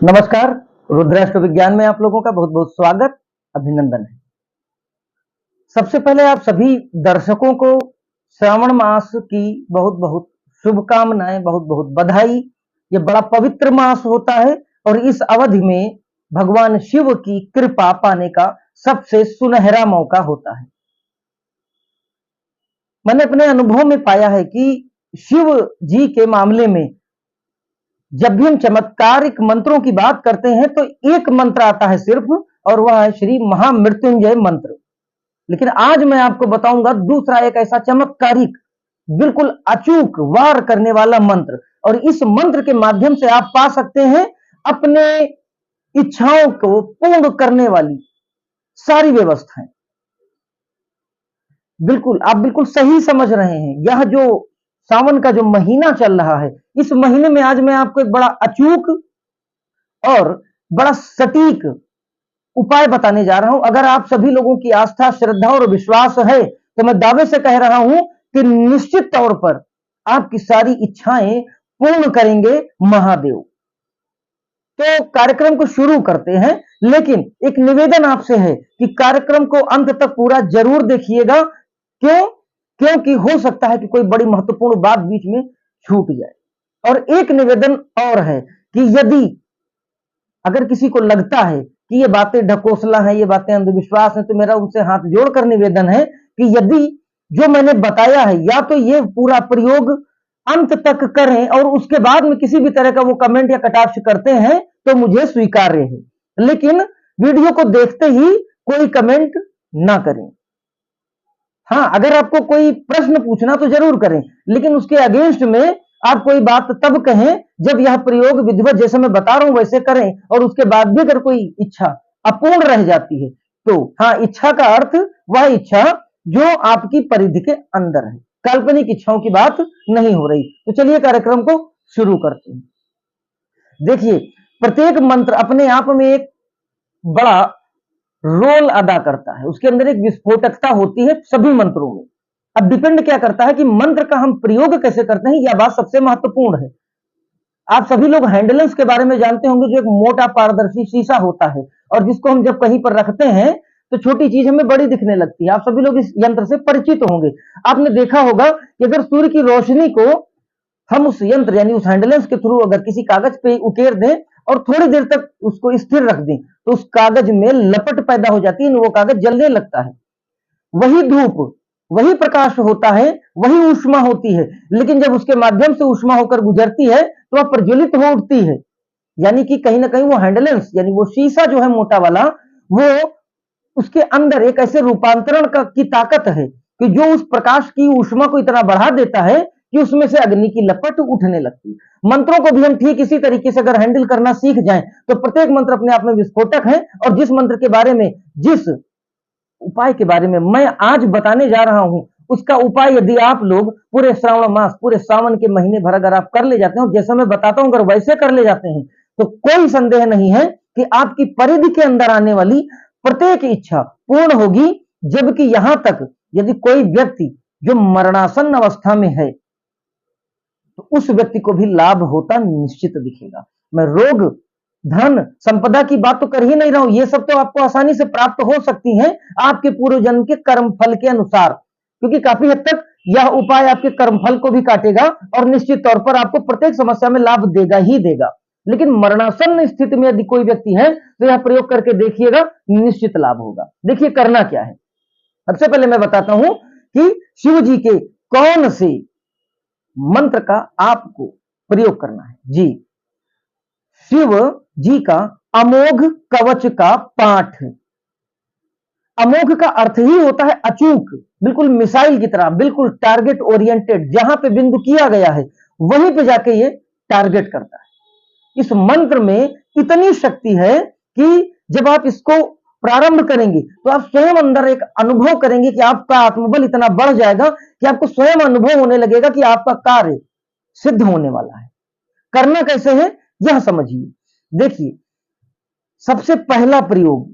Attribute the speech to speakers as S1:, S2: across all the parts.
S1: नमस्कार। रुद्राष्ट्र विज्ञान में आप लोगों का बहुत बहुत स्वागत, अभिनंदन है। सबसे पहले आप सभी दर्शकों को श्रावण मास की बहुत बहुत शुभकामनाएं, बहुत बहुत बधाई। ये बड़ा पवित्र मास होता है और इस अवधि में भगवान शिव की कृपा पाने का सबसे सुनहरा मौका होता है। मैंने अपने अनुभव में पाया है कि शिव जी के मामले में जब भी हम चमत्कारिक मंत्रों की बात करते हैं तो एक मंत्र आता है सिर्फ, और वह है श्री महामृत्युंजय मंत्र। लेकिन आज मैं आपको बताऊंगा दूसरा एक ऐसा चमत्कारिक, बिल्कुल अचूक वार करने वाला मंत्र, और इस मंत्र के माध्यम से आप पा सकते हैं अपने इच्छाओं को पूर्ण करने वाली सारी व्यवस्थाएं। बिल्कुल, आप बिल्कुल सही समझ रहे हैं। यह जो सावन का जो महीना चल रहा है, इस महीने में आज मैं आपको एक बड़ा अचूक और बड़ा सटीक उपाय बताने जा रहा हूं। अगर आप सभी लोगों की आस्था, श्रद्धा और विश्वास है तो मैं दावे से कह रहा हूं कि निश्चित तौर पर आपकी सारी इच्छाएं पूर्ण करेंगे महादेव। तो कार्यक्रम को शुरू करते हैं, लेकिन एक निवेदन आपसे है कि कार्यक्रम को अंत तक पूरा जरूर देखिएगा। क्यों? क्योंकि हो सकता है कि कोई बड़ी महत्वपूर्ण बात बीच में छूट जाए। और एक निवेदन और है कि यदि अगर किसी को लगता है कि ये बातें ढकोसला है, ये बातें अंधविश्वास है, तो मेरा उनसे हाथ जोड़कर निवेदन है कि यदि जो मैंने बताया है, या तो ये पूरा प्रयोग अंत तक करें और उसके बाद में किसी भी तरह का वो कमेंट या कटाक्ष करते हैं तो मुझे स्वीकार्य है, लेकिन वीडियो को देखते ही कोई कमेंट ना करें। हाँ, अगर आपको कोई प्रश्न पूछना तो जरूर करें, लेकिन उसके अगेंस्ट में आप कोई बात तब कहें जब यह प्रयोग विधिवत जैसे मैं बता रहा हूं वैसे करें, और उसके बाद भी अगर कोई इच्छा अपूर्ण रह जाती है तो हाँ, इच्छा का अर्थ वह इच्छा जो आपकी परिधि के अंदर है, काल्पनिक इच्छाओं की बात नहीं हो रही। तो चलिए कार्यक्रम को शुरू करते हैं। देखिए, प्रत्येक मंत्र अपने आप में एक बड़ा रोल अदा करता है, उसके अंदर एक विस्फोटकता होती है सभी मंत्रों में। अब डिपेंड क्या करता है कि मंत्र का हम प्रयोग कैसे करते हैं, यह बात सबसे महत्वपूर्ण है। आप सभी लोग हैंडलेंस के बारे में जानते होंगे, जो एक मोटा पारदर्शी शीशा होता है और जिसको हम जब कहीं पर रखते हैं तो छोटी चीज हमें बड़ी दिखने लगती है। आप सभी लोग इस यंत्र से परिचित होंगे। आपने देखा होगा कि अगर सूर्य की रोशनी को हम उस यंत्र यानी उस हैंडलेंस के थ्रू अगर किसी कागज पे उकेर दें और थोड़ी देर तक उसको स्थिर रख दें तो उस कागज में लपट पैदा हो जाती है, वो कागज जलने लगता है। वही धूप, वही प्रकाश होता है, वही ऊष्मा होती है, लेकिन जब उसके माध्यम से ऊष्मा होकर गुजरती है तो वह प्रज्वलित हो उठती है। यानी कि कहीं ना कहीं वो हैंडलेंस यानी वो शीशा जो है मोटा वाला, वो उसके अंदर एक ऐसे रूपांतरण की ताकत है कि जो उस प्रकाश की ऊष्मा को इतना बढ़ा देता है कि उसमें से अग्नि की लपट उठने लगती है। मंत्रों को भी हम ठीक इसी तरीके से अगर हैंडल करना सीख जाएं तो प्रत्येक मंत्र अपने आप में विस्फोटक है, और जिस मंत्र के बारे में, जिस उपाय के बारे में मैं आज बताने जा रहा हूं, उसका उपाय यदि आप लोग पूरे श्रावण मास, पूरे सावन के महीने भर अगर आप कर ले जाते हैं, जैसे मैं बताता हूं अगर वैसे कर ले जाते हैं तो कोई संदेह नहीं है कि आपकी परिधि के अंदर आने वाली प्रत्येक इच्छा पूर्ण होगी। जबकि यहां तक यदि कोई व्यक्ति जो मरणासन अवस्था में है तो उस व्यक्ति को भी लाभ होता निश्चित दिखेगा। मैं रोग, धन, संपदा की बात तो कर ही नहीं रहा हूं, ये सब तो आपको आसानी से प्राप्त हो सकती हैं आपके पूर्व जन्म के कर्म फल के अनुसार, क्योंकि काफी हद तक यह उपाय आपके कर्म फल को भी काटेगा और निश्चित तौर पर आपको प्रत्येक समस्या में लाभ देगा ही देगा। लेकिन मरणासन्न स्थिति में यदि कोई व्यक्ति है तो यह प्रयोग करके देखिएगा, निश्चित लाभ होगा। देखिए करना क्या है। सबसे पहले मैं बताता हूं कि शिव जी के कौन से मंत्र का आपको प्रयोग करना है। जी, शिव जी का अमोघ कवच का पाठ। अमोघ का अर्थ ही होता है अचूक, बिल्कुल मिसाइल की तरह, बिल्कुल टारगेट ओरिएंटेड। जहां पे बिंदु किया गया है वहीं पे जाके ये टारगेट करता है। इस मंत्र में इतनी शक्ति है कि जब आप इसको प्रारंभ करेंगे तो आप स्वयं अंदर एक अनुभव करेंगे कि आपका आत्मबल इतना बढ़ जाएगा कि आपको स्वयं अनुभव होने लगेगा कि आपका कार्य सिद्ध होने वाला है। करना कैसे है यह समझिए। देखिए, सबसे पहला प्रयोग,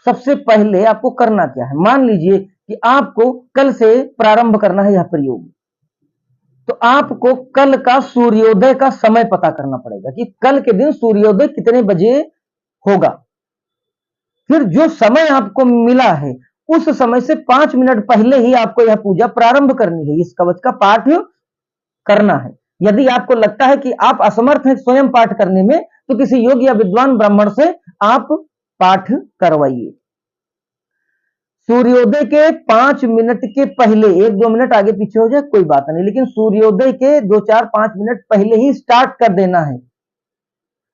S1: सबसे पहले आपको करना क्या है। मान लीजिए कि आपको कल से प्रारंभ करना है यह प्रयोग, तो आपको कल का सूर्योदय का समय पता करना पड़ेगा कि कल के दिन सूर्योदय कितने बजे होगा। फिर जो समय आपको मिला है उस समय से 5 मिनट पहले ही आपको यह पूजा प्रारंभ करनी है, इस कवच का पाठ करना है। यदि आपको लगता है कि आप असमर्थ हैं स्वयं पाठ करने में, तो किसी योग्य या विद्वान ब्राह्मण से आप पाठ करवाइए। सूर्योदय के 5 मिनट के पहले, 1-2 मिनट आगे पीछे हो जाए कोई बात नहीं, लेकिन सूर्योदय के 2-4-5 मिनट पहले ही स्टार्ट कर देना है।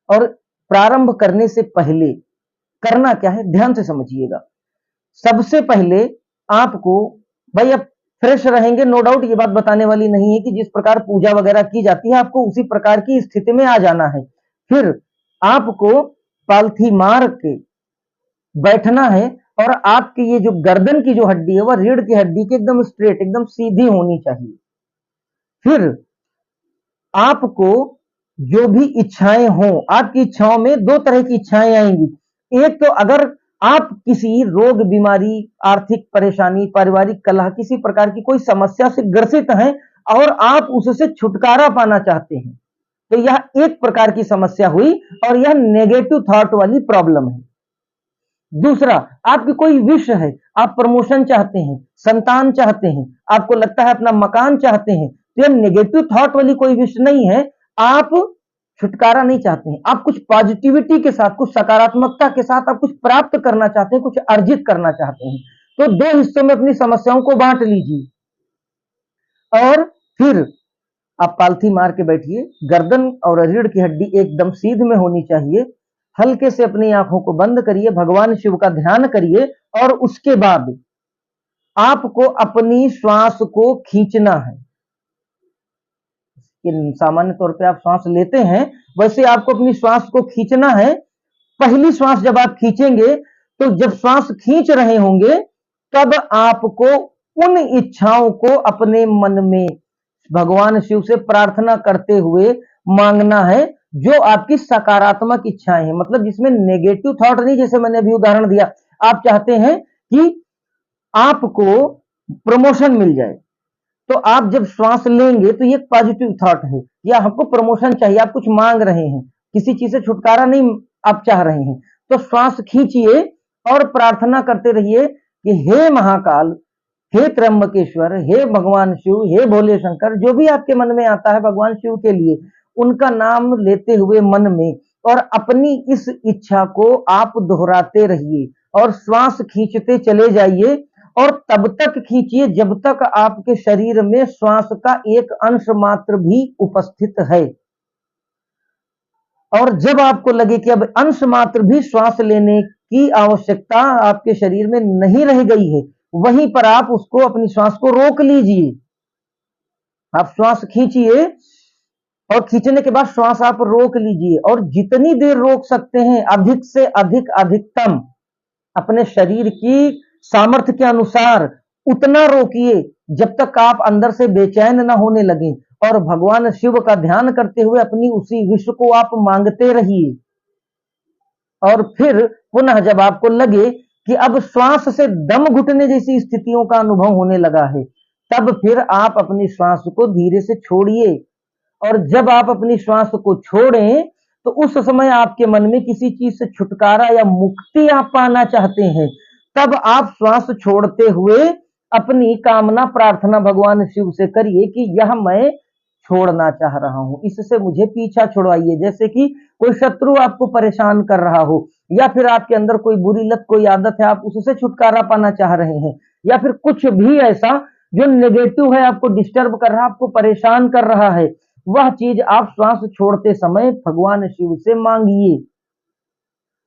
S1: और प्रारंभ करने से पहले करना क्या है, ध्यान से समझिएगा। सबसे पहले आपको, भाई अब फ्रेश रहेंगे, नो डाउट, ये बात बताने वाली नहीं है कि जिस प्रकार पूजा वगैरह की जाती है आपको उसी प्रकार की स्थिति में आ जाना है। फिर आपको पालथी मार के बैठना है और आपकी ये जो गर्दन की जो हड्डी है वह रीढ़ की हड्डी की एकदम स्ट्रेट, एकदम सीधी होनी चाहिए। फिर आपको जो भी इच्छाएं हों, आपकी इच्छाओं में 2 तरह की इच्छाएं आएंगी। एक तो अगर आप किसी रोग, बीमारी, आर्थिक परेशानी, पारिवारिक कलह, किसी प्रकार की कोई समस्या से ग्रसित हैं और आप उससे छुटकारा पाना चाहते हैं, तो यह एक प्रकार की समस्या हुई और यह नेगेटिव थॉट वाली प्रॉब्लम है। दूसरा, आपकी कोई विश है, आप प्रमोशन चाहते हैं, संतान चाहते हैं, आपको लगता है अपना मकान चाहते हैं, तो यह नेगेटिव थॉट वाली कोई विश नहीं है। आप छुटकारा नहीं चाहते हैं, आप कुछ पॉजिटिविटी के साथ, कुछ सकारात्मकता के साथ आप कुछ प्राप्त करना चाहते हैं, कुछ अर्जित करना चाहते हैं। तो 2 हिस्सों में अपनी समस्याओं को बांट लीजिए और फिर आप पालथी मार के बैठिए। गर्दन और रीढ़ की हड्डी एकदम सीध में होनी चाहिए। हल्के से अपनी आंखों को बंद करिए, भगवान शिव का ध्यान करिए और उसके बाद आपको अपनी श्वास को खींचना है। सामान्य तौर पे आप श्वास लेते हैं, वैसे आपको अपनी श्वास को खींचना है। पहली श्वास जब आप खींचेंगे, तो जब श्वास खींच रहे होंगे तब आपको उन इच्छाओं को अपने मन में भगवान शिव से प्रार्थना करते हुए मांगना है जो आपकी सकारात्मक इच्छाएं हैं, मतलब जिसमें नेगेटिव थॉट नहीं। जैसे मैंने अभी उदाहरण दिया, आप चाहते हैं कि आपको प्रमोशन मिल जाए, तो आप जब श्वास लेंगे तो ये पॉजिटिव थॉट है, या आपको प्रमोशन चाहिए, आप कुछ मांग रहे हैं, किसी चीज से छुटकारा नहीं आप चाह रहे हैं, तो श्वास खींचिए और प्रार्थना करते रहिए कि हे महाकाल, हे त्र्यंबकेश्वर, हे भगवान शिव, हे भोले शंकर, जो भी आपके मन में आता है भगवान शिव के लिए, उनका नाम लेते हुए मन में, और अपनी इस इच्छा को आप दोहराते रहिए और श्वास खींचते चले जाइए। और तब तक खींचिए जब तक आपके शरीर में श्वास का एक अंश मात्र भी उपस्थित है। और जब आपको लगे कि अब अंश मात्र भी श्वास लेने की आवश्यकता आपके शरीर में नहीं रह गई है, वहीं पर आप उसको, अपनी श्वास को रोक लीजिए। आप श्वास खींचिए और खींचने के बाद श्वास आप रोक लीजिए, और जितनी देर रोक सकते हैं, अधिक से अधिक, अधिकतम अपने शरीर की सामर्थ्य के अनुसार उतना रोकिए जब तक आप अंदर से बेचैन ना होने लगे, और भगवान शिव का ध्यान करते हुए अपनी उसी विश को आप मांगते रहिए। और फिर पुनः जब आपको लगे कि अब श्वास से दम घुटने जैसी स्थितियों का अनुभव होने लगा है, तब फिर आप अपनी श्वास को धीरे से छोड़िए। और जब आप अपनी श्वास को छोड़ें, तो उस समय आपके मन में किसी चीज से छुटकारा या मुक्ति आप पाना चाहते हैं, तब आप श्वास छोड़ते हुए अपनी कामना, प्रार्थना भगवान शिव से करिए कि यह मैं छोड़ना चाह रहा हूं, इससे मुझे पीछा छुड़वाइए। जैसे कि कोई शत्रु आपको परेशान कर रहा हो, या फिर आपके अंदर कोई बुरी लत, कोई आदत है, आप उससे छुटकारा पाना चाह रहे हैं, या फिर कुछ भी ऐसा जो नेगेटिव है, आपको डिस्टर्ब कर रहा, आपको परेशान कर रहा है, वह चीज आप श्वास छोड़ते समय भगवान शिव से मांगिए।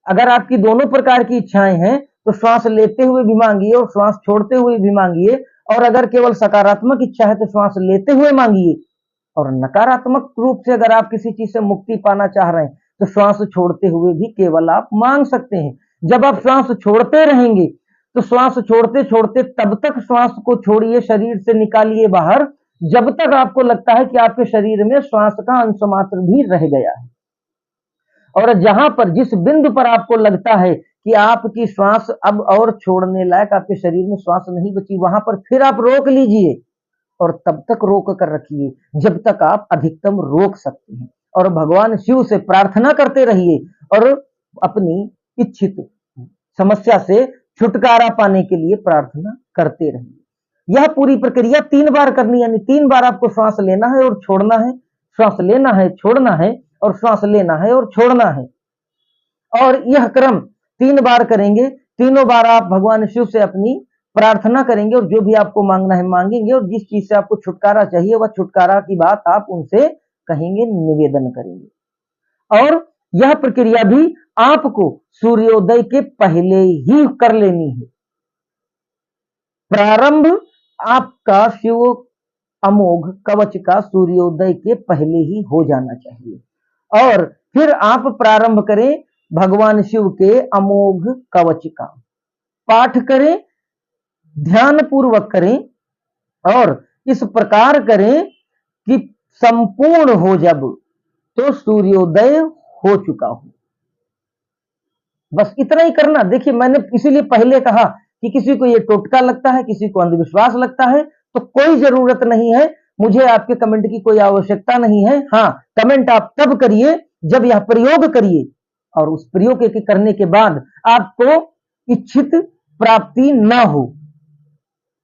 S1: अगर आपकी दोनों प्रकार की इच्छाएं हैं तो श्वास लेते हुए भी मांगिए और श्वास छोड़ते हुए भी मांगिए, और अगर केवल सकारात्मक इच्छा है तो श्वास लेते हुए मांगिए, और नकारात्मक रूप से अगर आप किसी चीज से मुक्ति पाना चाह रहे हैं तो श्वास छोड़ते हुए भी केवल आप मांग सकते हैं। जब आप श्वास छोड़ते रहेंगे तो श्वास छोड़ते छोड़ते तब तक श्वास को छोड़िए, शरीर से निकालिए बाहर, जब तक आपको लगता है कि आपके शरीर में श्वास का अंश मात्र भी रह गया है। और जहां पर, जिस बिंदु पर आपको लगता है कि आपकी श्वास अब और छोड़ने लायक आपके शरीर में श्वास नहीं बची, वहां पर फिर आप रोक लीजिए और तब तक रोक कर रखिए जब तक आप अधिकतम रोक सकते हैं, और भगवान शिव से प्रार्थना करते रहिए और अपनी इच्छित समस्या से छुटकारा पाने के लिए प्रार्थना करते रहिए। यह पूरी प्रक्रिया 3 बार करनी, यानी 3 बार आपको श्वास लेना है और छोड़ना है, श्वास लेना है, छोड़ना है, और श्वास लेना है और छोड़ना है। और यह क्रम 3 बार करेंगे। तीनों बार आप भगवान शिव से अपनी प्रार्थना करेंगे और जो भी आपको मांगना है मांगेंगे, और जिस चीज से आपको छुटकारा चाहिए वह छुटकारा की बात आप उनसे कहेंगे, निवेदन करेंगे। और यह प्रक्रिया भी आपको सूर्योदय के पहले ही कर लेनी है। प्रारंभ आपका शिव अमोघ कवच का सूर्योदय के पहले ही हो जाना चाहिए, और फिर आप प्रारंभ करें भगवान शिव के अमोघ कवच का पाठ करें, ध्यान पूर्वक करें, और इस प्रकार करें कि संपूर्ण हो जब तो सूर्योदय हो चुका हो। बस इतना ही करना। देखिए, मैंने इसीलिए पहले कहा कि किसी को ये टोटका लगता है, किसी को अंधविश्वास लगता है, तो कोई जरूरत नहीं है, मुझे आपके कमेंट की कोई आवश्यकता नहीं है। हाँ, कमेंट आप तब करिए जब यह प्रयोग करिए, और उस प्रयोग के करने के बाद आपको इच्छित प्राप्ति ना हो।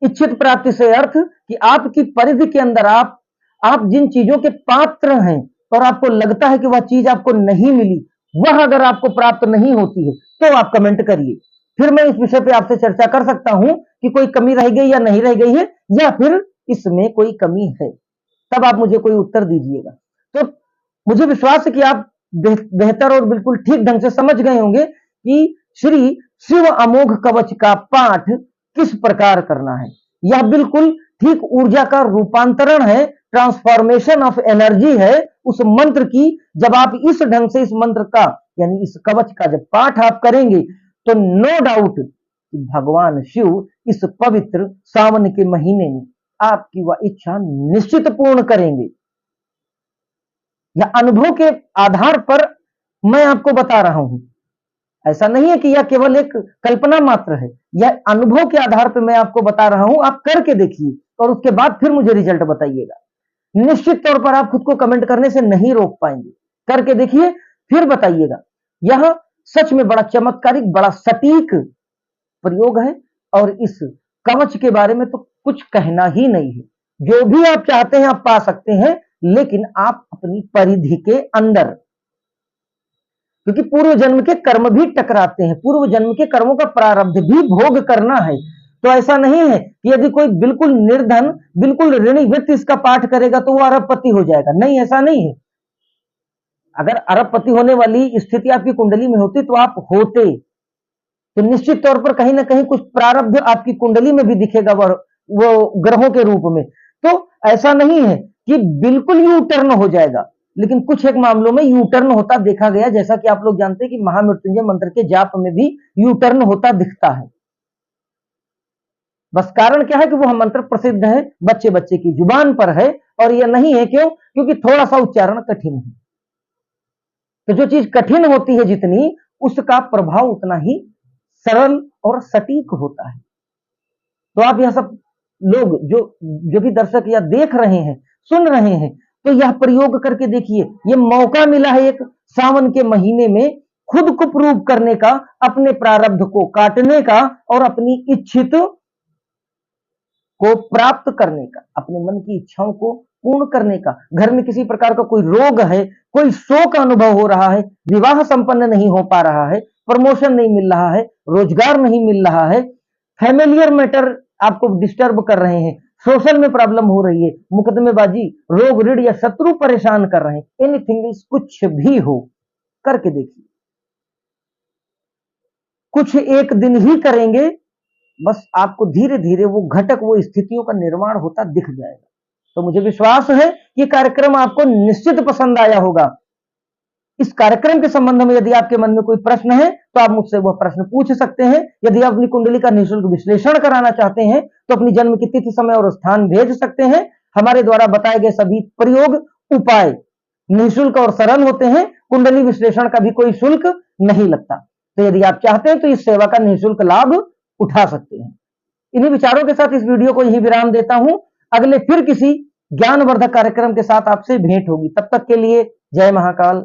S1: इच्छित प्राप्ति से अर्थ कि आपकी परिधि के अंदर आप जिन चीजों के पात्र हैं और आपको लगता है कि वह चीज आपको नहीं मिली, वह अगर आपको प्राप्त नहीं होती है तो आप कमेंट करिए। फिर मैं इस विषय पे आपसे चर्चा कर सकता हूं कि कोई कमी रह गई या नहीं रह गई है, या फिर इसमें कोई कमी है, तब आप मुझे कोई उत्तर दीजिएगा। तो मुझे विश्वास है कि आप बेहतर और बिल्कुल ठीक ढंग से समझ गए होंगे कि श्री शिव अमोघ कवच का पाठ किस प्रकार करना है। यह बिल्कुल ठीक ऊर्जा का रूपांतरण है, ट्रांसफॉर्मेशन ऑफ एनर्जी है उस मंत्र की। जब आप इस ढंग से इस मंत्र का यानी इस कवच का जब पाठ आप करेंगे तो नो डाउट भगवान शिव इस पवित्र सावन के महीने में आपकी वह इच्छा निश्चित पूर्ण करेंगे। यह अनुभव के आधार पर मैं आपको बता रहा हूं, ऐसा नहीं है कि यह केवल एक कल्पना मात्र है, यह अनुभव के आधार पर मैं आपको बता रहा हूं। आप करके देखिए और उसके बाद फिर मुझे रिजल्ट बताइएगा। निश्चित तौर पर आप खुद को कमेंट करने से नहीं रोक पाएंगे, करके देखिए फिर बताइएगा। यह सच में बड़ा चमत्कारिक, बड़ा सटीक प्रयोग है, और इस कवच के बारे में तो कुछ कहना ही नहीं है। जो भी आप चाहते हैं आप पा सकते हैं, लेकिन आप अपनी परिधि के अंदर, क्योंकि पूर्व जन्म के कर्म भी टकराते हैं, पूर्व जन्म के कर्मों का प्रारब्ध भी भोग करना है। तो ऐसा नहीं है कि यदि कोई बिल्कुल निर्धन, बिल्कुल ऋणी व्यक्ति इसका पाठ करेगा तो वो अरबपति हो जाएगा, नहीं, ऐसा नहीं है। अगर अरबपति होने वाली स्थिति आपकी कुंडली में होती तो आप होते, तो निश्चित तौर पर कहीं ना कहीं कुछ प्रारब्ध आपकी कुंडली में भी दिखेगा, वो ग्रहों के रूप में। तो ऐसा नहीं है कि बिल्कुल यू टर्न हो जाएगा, लेकिन कुछ एक मामलों में यू टर्न होता देखा गया, जैसा कि आप लोग जानते हैं कि महामृत्युंजय मंत्र के जाप में भी यू टर्न होता दिखता है। बस कारण क्या है कि वो मंत्र प्रसिद्ध है, बच्चे बच्चे की जुबान पर है, और यह नहीं है क्यों, क्योंकि थोड़ा सा उच्चारण कठिन है। तो जो चीज कठिन होती है जितनी, उसका प्रभाव उतना ही सरल और सटीक होता है। तो आप यह सब लोग जो भी दर्शक या देख रहे हैं, सुन रहे हैं, तो यह प्रयोग करके देखिए। ये मौका मिला है एक सावन के महीने में खुद को प्रूव करने का, अपने प्रारब्ध को काटने का और अपनी इच्छित को प्राप्त करने का, अपने मन की इच्छाओं को पूर्ण करने का। घर में किसी प्रकार का कोई रोग है, कोई शोक अनुभव हो रहा है, विवाह संपन्न नहीं हो पा रहा है, प्रमोशन नहीं मिल रहा है, रोजगार नहीं मिल रहा है, फैमिलियर मैटर आपको डिस्टर्ब कर रहे हैं, सोशल में प्रॉब्लम हो रही है, मुकदमेबाजी, रोग ऋण या शत्रु परेशान कर रहे हैं, एनीथिंग, कुछ भी हो, करके देखिए। कुछ एक दिन ही करेंगे, बस आपको धीरे धीरे वो घटक, वो स्थितियों का निर्माण होता दिख जाएगा। तो मुझे विश्वास है कि कार्यक्रम आपको निश्चित पसंद आया होगा। इस कार्यक्रम के संबंध में यदि आपके मन में कोई प्रश्न है तो आप मुझसे वह प्रश्न पूछ सकते हैं। यदि आप अपनी कुंडली का निःशुल्क विश्लेषण कराना चाहते हैं तो अपनी जन्म की तिथि, समय और स्थान भेज सकते हैं। हमारे द्वारा बताए गए सभी प्रयोग, उपाय निःशुल्क और सरल होते हैं। कुंडली विश्लेषण का भी कोई शुल्क नहीं लगता। तो यदि आप चाहते हैं तो इस सेवा का निःशुल्क लाभ उठा सकते हैं। इन्हीं विचारों के साथ इस वीडियो को यही विराम देता हूं। अगले फिर किसी ज्ञानवर्धक कार्यक्रम के साथ आपसे भेंट होगी। तब तक के लिए जय महाकाल।